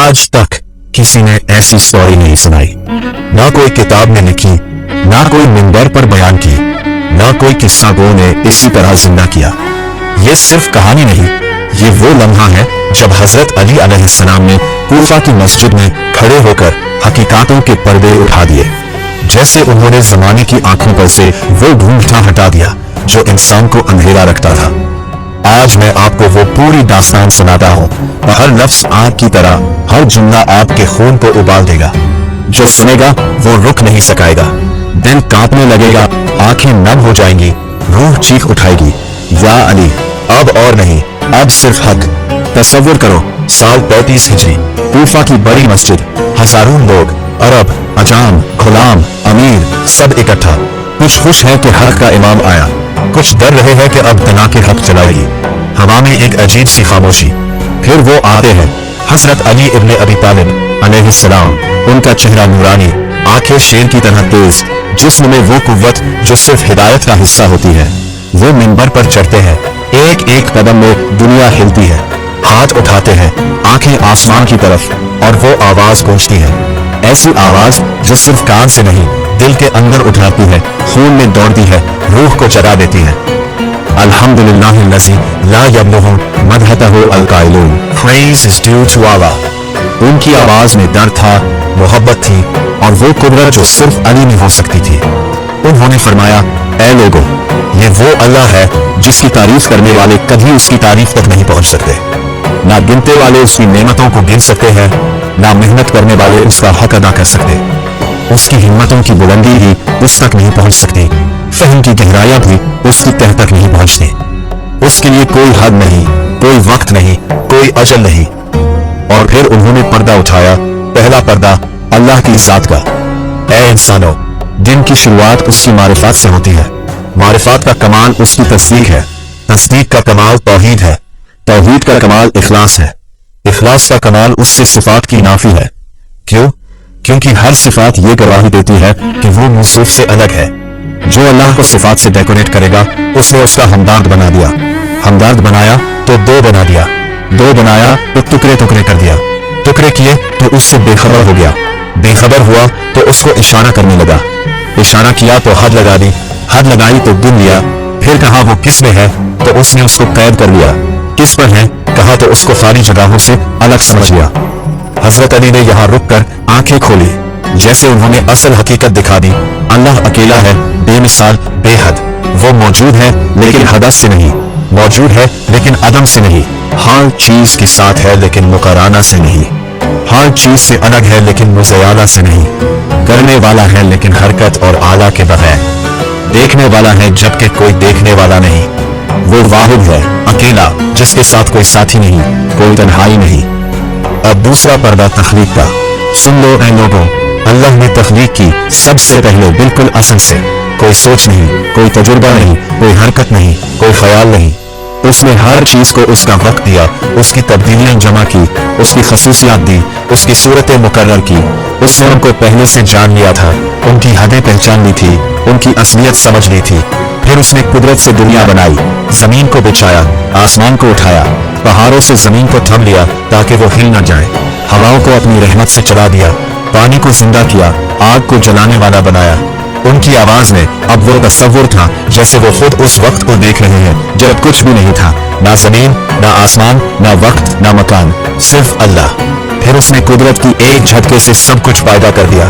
आज तक किसी ने ऐसी स्टोरी नहीं सुनाई, ना कोई किताब में लिखी, ना कोई मिंबर पर बयान की, ना कोई किस्सा गो ने इसी तरह जिंदा किया। ये सिर्फ कहानी नहीं, ये वो लम्हा है जब हजरत अली अलैहिस्सलाम ने कूफा की मस्जिद में खड़े होकर हकीकातों के पर्दे उठा दिए। जैसे उन्होंने जमाने की आंखों पर से वो ढूंढना हटा दिया जो इंसान को अंधेरा रखता था। आज मैं आपको वो पूरी दास्तान सुनाता हूँ। हर लफ्ज आग की तरह, हर जुमला आपके खून को उबाल देगा। जो सुनेगा वो रुक नहीं सकेगा, दिल कांपने लगेगा, आंखें नम हो जाएंगी, रूह चीख उठाएगी, या अली अब और नहीं, अब सिर्फ हक। तसव्वुर करो, साल 35 हिजरी, कूफा की बड़ी मस्जिद, हजारों लोग, अरब, अजाम, गुलाम, अमीर, सब इकट्ठा। कुछ खुश है कि हक का इमाम आया, कुछ डर रहे हैं कि अब तना के हक चलाएगी। हवा में एक अजीब सी खामोशी। फिर वो आते हैं, हजरत अली इब्ने अबी तालिब अलैहिस्सलाम। उनका चेहरा नूरानी, आंखें शेर की तरह तेज, जिस्म में वो कुव्वत जो सिर्फ हिदायत का हिस्सा होती है। वो मिंबर पर चढ़ते हैं, एक एक कदम में दुनिया हिलती है। हाथ उठाते हैं, आंखें आसमान की तरफ, और वो आवाज गूंजती है, ऐसी आवाज जो सिर्फ कान से नहीं, दिल के अंदर उठाती है, खून में दौड़ती है, रूह को जगा देती है। अल्हम्दुलिल्लाहिल्लज़ी ला यब्लुगु मदहतहु अल-क़ाइलून। Praise is due to Allah। उनकी आवाज में दर्द था, मोहब्बत थी, और वो कुदरत जो सिर्फ अली में हो सकती थी। उन्होंने फरमाया, ऐ लोगों, ये वो अल्लाह है जिसकी तारीफ करने वाले कभी उसकी तारीफ तक नहीं पहुंच सकते। ना गिनते वाले उसकी नेमतों को गिन सकते हैं, ना मेहनत करने वाले उसका हक अदा कर सकते। उसकी हिम्मतों की बुलंदी ही उस तक नहीं पहुंच सकती, फहम की गहराइयां भी उसकी तह तक नहीं पहुंचती। उसके लिए कोई हद नहीं, कोई वक्त नहीं, कोई अजल नहीं। और फिर उन्होंने पर्दा उठाया, पहला पर्दा अल्लाह की ज़ात का। ऐ इंसानों, दिन की शुरुआत उसकी मारिफात से होती है। मारिफात का कमाल उसकी तस्दीक है, तस्दीक का कमाल तौहीद है, तौहीद का कमाल इखलास है, इखलास का कमाल उससे सिफात की नाफी है। क्यों? क्योंकि हर सिफात ये गवाही देती है कि वो मौसूफ से अलग है। जो अल्लाह को सिफात से डेकोरेट करेगा, उसने उसका हमदर्द बना दिया। हमदर्द बनाया तो दो बना दिया, दो बनाया तो टुकड़े टुकड़े कर दिया, टुकड़े किए तो उससे बेखबर हो गया, बेखबर हुआ तो उसको इशारा करने लगा, इशारा किया तो हद लगा दी, हद लगाई तो गिन लिया, फिर कहा वो किस में है तो उसने उसको कैद कर लिया, किस पर है कहा तो उसको सारी जगहों से अलग समझ लिया। हजरत अली ने यहाँ रुक कर आंखें खोली, जैसे उन्होंने असल हकीकत दिखा दी। अल्लाह अकेला है, बेमिसाल, बेहद। वो मौजूद है लेकिन हदस से नहीं, मौजूद है लेकिन अदम से नहीं, हर चीज के साथ है लेकिन मुकराना से नहीं, हर चीज से अलग है लेकिन मुज़य्याला से नहीं, करने वाला है लेकिन हरकत और आला के बगैर, देखने वाला है जबकि कोई देखने वाला नहीं। वो वाहिद है, अकेला, जिसके साथ कोई साथी नहीं, कोई तन्हाई नहीं। अब दूसरा पर्दा तख्लीक का। सुन लो ऐ लोगों, अल्लाह ने तख्लीक की सबसे पहले बिल्कुल असल से। कोई सोच नहीं, कोई तजुर्बा नहीं, कोई हरकत नहीं, कोई ख्याल नहीं। उसने हर चीज को उसका वक्त दिया, उसकी तब्दीलियां जमा की, उसकी खसूसियात दी, उसकी सूरतें मुकर्रर की। उसने उनको पहले से जान लिया था, उनकी हदें पहचान ली थी, उनकी असलियत समझ ली थी। फिर उसने कुदरत से दुनिया बनाई, जमीन को बिछाया, आसमान को उठाया, पहाड़ों से जमीन को थम लिया ताकि वो हिल न जाए, हवाओं को अपनी रहमत से चला दिया, पानी को जिंदा किया, आग को जलाने वाला बनाया। उनकी आवाज में अब वो तसव्वुर था जैसे वो खुद उस वक्त को देख रहे हैं जब कुछ भी नहीं था, ना जमीन, ना आसमान, ना वक्त, ना मकान, सिर्फ अल्लाह। फिर उसने कुदरत की एक झटके से सब कुछ पैदा कर दिया।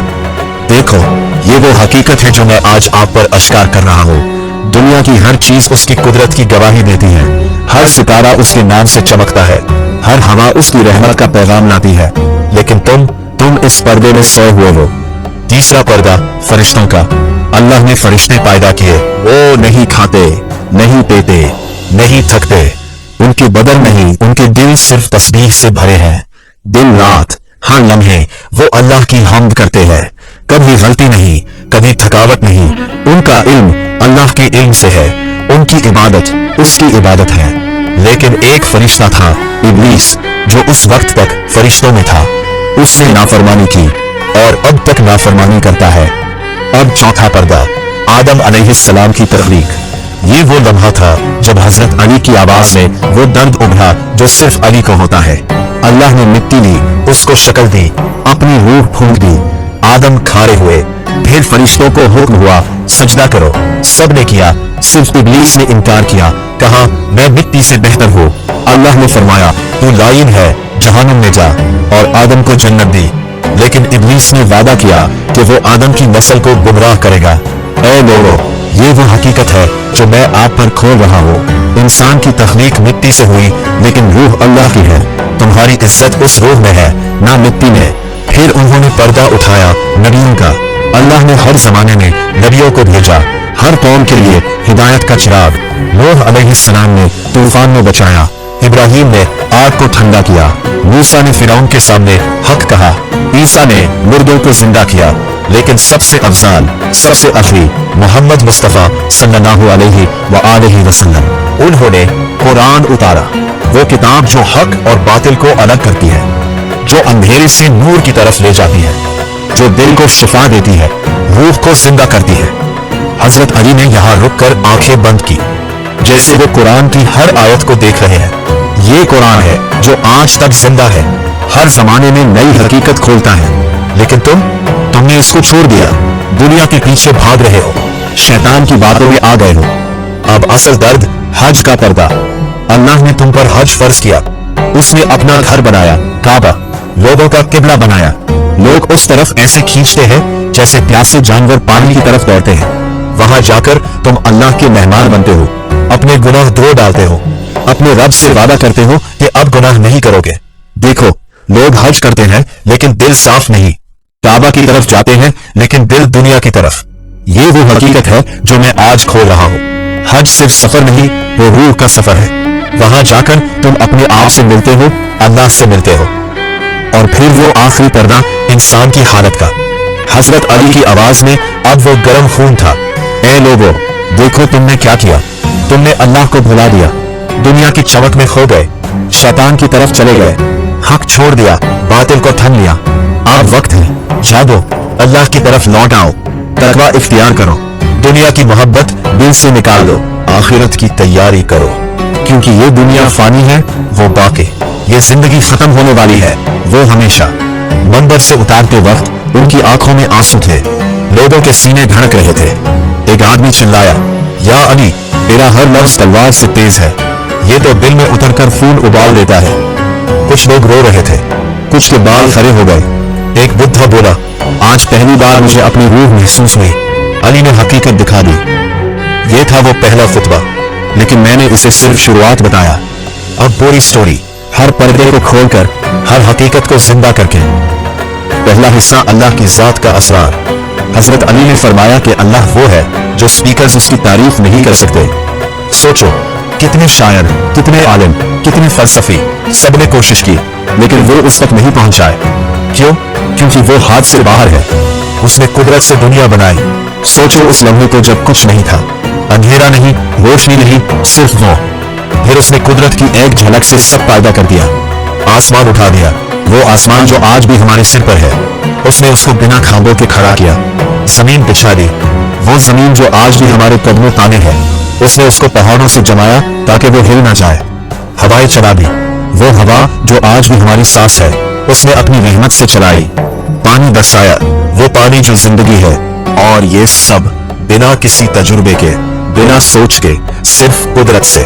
देखो, ये वो हकीकत है जो मैं आज आप पर अश्कार कर रहा हूँ। दुनिया की हर चीज उसकी कुदरत की गवाही देती है, हर सितारा उसके नाम से चमकता है, हर हवा उसकी रहमत का पैगाम लाती है। लेकिन तुम इस पर्दे में सोए हुए हो। तीसरा पर्दा फरिश्तों का। अल्लाह ने फरिश्ते पैदा किए, वो नहीं खाते, नहीं पीते, नहीं थकते, उनके बदन नहीं, उनके दिल सिर्फ तस्बीह से भरे हैं। दिन रात हर लम्हे वो अल्लाह की हम्द करते हैं, कभी गलती नहीं, कभी थकावट नहीं। उनका इल्म अल्लाह के इल्म से है, उनकी इबादत उसकी इबादत है। लेकिन एक फरिश्ता था, इब्लीस, जो उस वक्त तक फरिश्तों में था, उसने नाफरमानी की और अब तक नाफरमानी करता है। अब चौथा पर्दा, आदम अलैहिस्सलाम की तख्लीक। ये वो लम्हा था जब हजरत अली की आवाज में वो दर्द उभरा जो सिर्फ अली को होता है। अल्लाह ने मिट्टी ली, उसको शक्ल दी, अपनी रूह फूंक दी। आदम खड़े हुए, फिर फरिश्तों को हुक्म हुआ सजदा करो। सबने किया, सिर्फ इब्लीस ने इनकार किया, कहा मैं मिट्टी से बेहतर हूँ। अल्लाह ने फरमाया तू लाइन है, जहन्नम में जा, और आदम को जन्नत दी। लेकिन इब्लीस ने वादा किया कि वो आदम की नस्ल को गुमराह करेगा। ऐ लोगों, ये वो हकीकत है जो मैं आप पर खोल रहा हूँ। इंसान की तख्लीक मिट्टी से हुई, लेकिन रूह अल्लाह की है। तुम्हारी इज्जत उस रूह में है, ना मिट्टी में। फिर उन्होंने पर्दा उठाया नबियों का। अल्लाह ने हर जमाने में नबियों को भेजा, हर कौम के लिए हिदायत का चिराग। नूह अलैहिस्सलाम ने तूफान में बचाया, इब्राहिम ने आग को ठंडा किया, मूसा ने फिरौन के सामने हक कहा, ईसा ने मुर्दों को जिंदा किया। लेकिन सबसे अफजाल, सबसे आखिरी मोहम्मद मुस्तफा सल्लल्लाहु अलैहि व आलिहि वसल्लम, उन्होंने कुरान उतारा, वो किताब जो हक और बातिल को अलग करती है, जो अंधेरे से नूर की तरफ ले जाती है, जो दिल को शिफा देती है, रूह को जिंदा करती है। हजरत अली ने यहाँ रुककर आंखें बंद की, जैसे वो कुरान की हर आयत को देख रहे हैं। ये कुरान है जो आज तक जिंदा है, हर जमाने में नई हकीकत खोलता है। लेकिन तुमने इसको छोड़ दिया, दुनिया के पीछे भाग रहे हो, शैतान की बातों में आ गए हो। अब असल दर्द हज का पर्दा। अल्लाह ने तुम पर हज फर्ज किया, उसने अपना घर बनाया, काबा, लोगों का किबला बनाया। लोग उस तरफ ऐसे खींचते हैं जैसे प्यासे जानवर पानी की तरफ दौड़ते हैं। वहां जाकर तुम अल्लाह के मेहमान बनते हो, अपने गुनाह धो डालते हो, अपने रब से वादा करते हो कि अब गुनाह नहीं करोगे। देखो, लोग हज करते हैं लेकिन दिल साफ नहीं, काबा की तरफ जाते हैं लेकिन दिल दुनिया की तरफ। ये वो हकीकत है जो मैं आज खोल रहा हूँ। हज सिर्फ सफर नहीं, वो रूह का सफर है। वहां जाकर तुम अपने आप से मिलते हो, अल्लाह से मिलते हो। और फिर वो आखिरी पर्दा इंसान की हालत का। हजरत अली की आवाज में अब वो गर्म खून था, ऐ लोगों, देखो तुमने क्या किया। तुमने अल्लाह को भुला दिया, दुनिया की चमक में खो गए, शैतान की तरफ चले गए, हक छोड़ दिया, बातिल को थम लिया। अब वक्त है, जागो, अल्लाह की तरफ लौट आओ, तकवा इख्तियार करो, दुनिया की मोहब्बत दिल से निकाल दो, आखिरत की तैयारी करो। क्योंकि ये दुनिया फानी है, वो बाकी। ये जिंदगी खत्म होने वाली है, वो हमेशा। मंदिर से उतारते वक्त उनकी आंखों में आंसू थे, लोगों के सीने धड़क रहे थे। एक आदमी चिल्लाया, या अली, तेरा हर लफ्ज तलवार से तेज है, ये तो दिल में उतरकर खून उबाल देता है। कुछ लोग रो रहे थे, कुछ के बाल खड़े हो गए। एक बुद्धा बोला, आज पहली बार मुझे अपनी रूह महसूस हुई। अली ने हकीकत दिखा दी। ये था वो पहला खुतबा, लेकिन मैंने इसे सिर्फ शुरुआत बताया। अब पूरी स्टोरी, हर पर्दे को खोलकर, हर हकीकत को जिंदा करके। पहला हिस्सा, अल्लाह की जात का असरार। हजरत अली ने फरमाया कि अल्लाह वो है जो स्पीकर्स उसकी तारीफ नहीं कर सकते। सोचो, कितने शायर, कितने आलिम, कितने फलसफी, सबने कोशिश की, लेकिन वो उस तक नहीं पहुंचाए। क्यों? क्योंकि वो हाथ से बाहर है। उसने कुदरत से दुनिया बनाई। सोचो उस लम्हे को जब कुछ नहीं था, अंधेरा नहीं, रोशनी नहीं, सिर्फ वो। फिर उसने कुदरत की एक झलक से सब पैदा कर दिया, आसमान उठा दिया, वो आसमान जो आज भी हमारे सिर पर है। उसने उसको बिना खांबों के खड़ा किया, जमीन बिछा दी, वो जमीन जो आज भी हमारे कदमों ताने है। उसने उसको पहाड़ों से जमाया ताकि वो हिल ना जाए। हवाएं चला दी, वो हवा जो आज भी हमारी सांस है, उसने अपनी रहमत से चलाई। पानी बरसाया, वो पानी जो जिंदगी है। और ये सब बिना किसी तजुर्बे के, बिना सोच के, सिर्फ कुदरत से।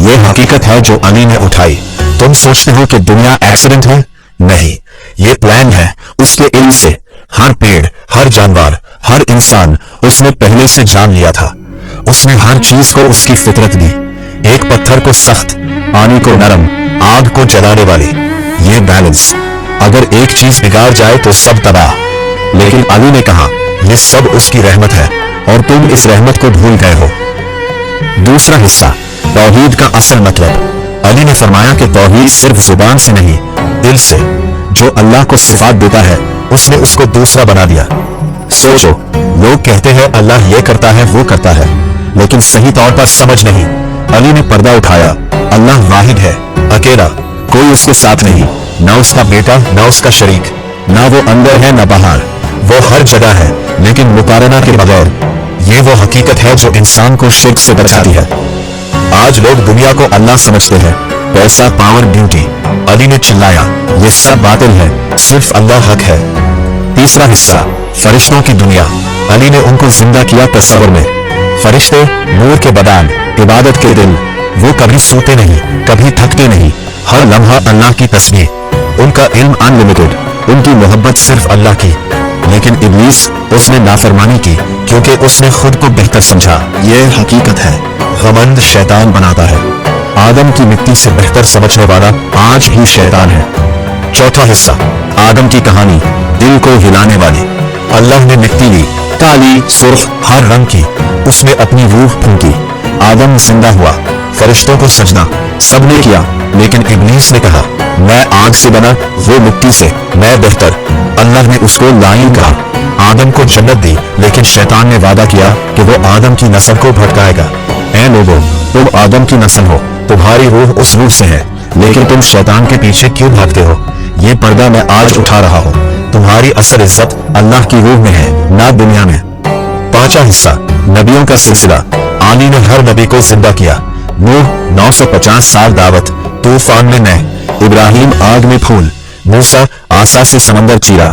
ये हकीकत है जो अली ने उठाई। तुम सोचते हो कि दुनिया एक्सीडेंट है? नहीं, ये प्लान है उसके इल्म से। हर पेड़, हर जानवर, हर इंसान उसने पहले से जान लिया था। उसने हर चीज को उसकी फितरत दी, एक पत्थर को सख्त, पानी को नरम, आग को जलाने वाली। ये बैलेंस। अगर एक चीज बिगाड़ जाए तो सब तबाह। लेकिन अली ने कहा, ये सब उसकी रहमत है और तुम इस रहमत को भूल गए हो। दूसरा हिस्सा, तौहीद का असल मतलब। अली ने फरमाया कि तौहीद सिर्फ जुबान से नहीं, दिल से। जो अल्लाह को सिफात देता है, उसने उसको दूसरा बना दिया। सोचो, लोग कहते हैं अल्लाह ये करता है, वो करता है, लेकिन सही तौर पर समझ नहीं। अली ने पर्दा उठाया, अल्लाह वाहिद है, अकेला, कोई उसके साथ नहीं, ना उसका बेटा, ना उसका शरीक, ना वो अंदर है ना बाहर। वो हर जगह है, लेकिन मुकारना के बगैर। ये वो हकीकत है जो इंसान को शिर्क से बचाती है। आज लोग दुनिया को अल्लाह समझते हैं, पैसा, पावर, ब्यूटी। अली ने चिल्लाया, ये सब बातिल है, सिर्फ अल्लाह हक है। तीसरा हिस्सा, फरिश्तों की दुनिया। अली ने उनको जिंदा किया तस्वर में। फरिश्ते नूर के बदान, इबादत के दिल, वो कभी सोते नहीं, कभी थकते नहीं, हर लम्हा अल्लाह की तस्बीह। उनका इल्म अनलिमिटेड, उनकी मोहब्बत सिर्फ अल्लाह की। लेकिन इब्लीस, उसने नाफरमानी की क्योंकि उसने खुद को बेहतर समझा। ये हकीकत है, घमंड शैतान बनाता है। आदम की मिट्टी से बेहतर समझने वाला आज भी शैतान है। चौथा हिस्सा, आदम की कहानी, दिल को हिलाने वाली। अल्लाह ने मिट्टी ली, काली, सुर्ख, हर रंग की, उसमें अपनी रूह फूंकी। आदम जिंदा हुआ, फरिश्तों को सजदा सबने किया, लेकिन इब्लीस ने कहा, मैं आग से बना, वो मिट्टी से, मैं बेहतर। अल्लाह ने उसको लाइन कहा। आदम को जन्नत दी, लेकिन शैतान ने वादा किया कि वो आदम की नस्ल को भटकाएगा। ऐ लोगों, तुम आदम की नस्ल हो, तुम्हारी रूह उस रूह से है, लेकिन तुम शैतान के पीछे क्यों भागते हो? ये पर्दा मैं आज उठा रहा हूँ। तुम्हारी असल इज्जत अल्लाह की रूह में है, ना दुनिया में। पांचवा हिस्सा, नबियों का सिलसिला। अली ने हर नबी को जिंदा किया। नूह 950 साल दावत, तूफान में नह, इब्राहिम आग में फूल, मूसा आसा से समंदर चीरा,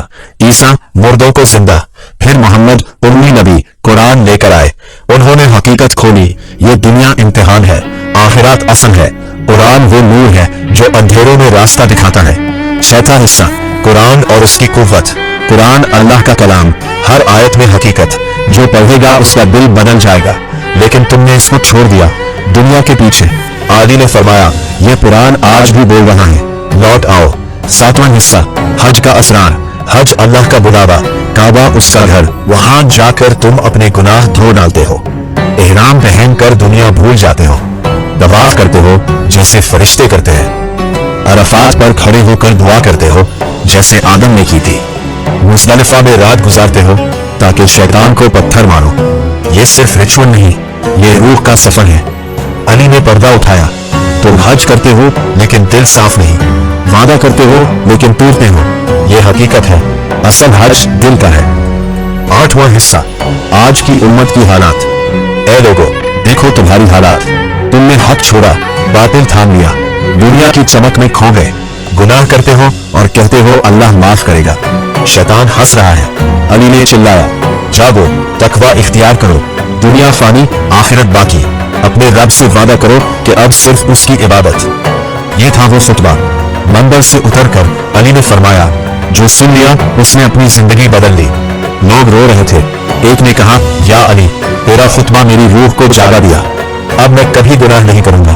ईसा मुर्दों को जिंदा, फिर मोहम्मद उम्मी नबी कुरान लेकर आए। उन्होंने हकीकत खोली, ये दुनिया इम्तिहान है, आखिरात असल है। कुरान वो नूर है जो अंधेरों में रास्ता दिखाता है। छठा हिस्सा, कुरान और उसकी कुव्वत। कुरान अल्लाह का कलाम, हर आयत में हकीकत, जो पढ़ेगा उसका दिल बदल जाएगा। लेकिन तुमने इसको छोड़ दिया दुनिया के पीछे। आदि ने फरमाया, ये कुरान आज भी बोल रहा है, लौट आओ। सातवां हिस्सा, हज का असरार। हज अल्लाह का बुलावा, काबा उसका घर, वहां जाकर तुम अपने गुनाह धो डालते हो। एहराम पहन कर दुनिया भूल जाते हो, तवाफ करते हो जैसे फरिश्ते करते हैं, अरफात पर खड़े होकर दुआ करते हो जैसे आदम ने की थी, मुज़दलिफा में रात गुजारते हो ताकि शैतान को पत्थर मारो। ये सिर्फ रिचुअल नहीं, ये रूह का सफर है। अली ने पर्दा उठाया, तुम हज करते हो लेकिन दिल साफ नहीं, वादा करते हो लेकिन टूटते हो। ये हकीकत है, असल हज दिल का है। आठवां हिस्सा, आज की उम्मत की हालात। ऐ लोगों, देखो तुम्हारी हालात, तुमने हक छोड़ा, बातिल थाम लिया, दुनिया की चमक में खो गए, गुनाह करते हो और कहते हो अल्लाह माफ करेगा। शैतान हंस रहा है। अली ने चिल्लाया, जागो, तकवा इख्तियार करो, दुनिया फानी, आखिरत बाकी। अपने रब से वादा करो कि अब सिर्फ उसकी इबादत। ये था वो खुतबा। मंबर से उतरकर अली ने फरमाया, जो सुन लिया उसने अपनी जिंदगी बदल ली। लोग रो रहे थे। एक ने कहा, या अली, तेरा खुतबा मेरी रूह को जागा दिया, अब मैं कभी गुनाह नहीं करूंगा।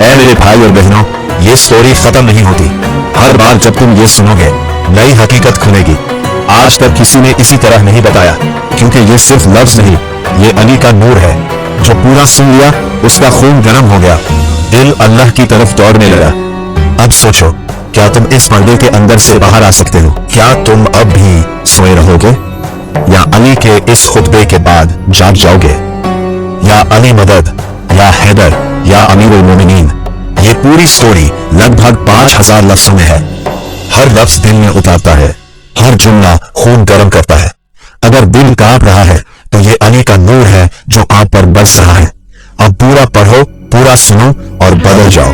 ऐ मेरे भाई और बहनों, ये स्टोरी खत्म नहीं होती। हर बार जब तुम ये सुनोगे, नई हकीकत खुलेगी। आज तक किसी ने इसी तरह नहीं बताया, क्योंकि ये सिर्फ लफ्ज नहीं, ये अली का नूर है। जो पूरा सुन लिया उसका खून गर्म हो गया, दिल अल्लाह की तरफ दौड़ने लगा। अब सोचो, क्या तुम इस पर्दे के अंदर से बाहर आ सकते हो? क्या तुम अब भी सोए रहोगे, या अली के इस खुतबे के बाद जाग जाओगे? या अली मदद, या हैदर, या अमीरुल मोमिनीन। ये पूरी स्टोरी लगभग 5000 लफ्जों में है। हर लफ्ज दिल में उतारता है, हर जुमला खून गर्म करता है। अगर दिल कांप रहा है तो ये अली का नूर है जो आप पर बरस रहा है। अब पूरा पढ़ो, पूरा सुनो और बदल जाओ।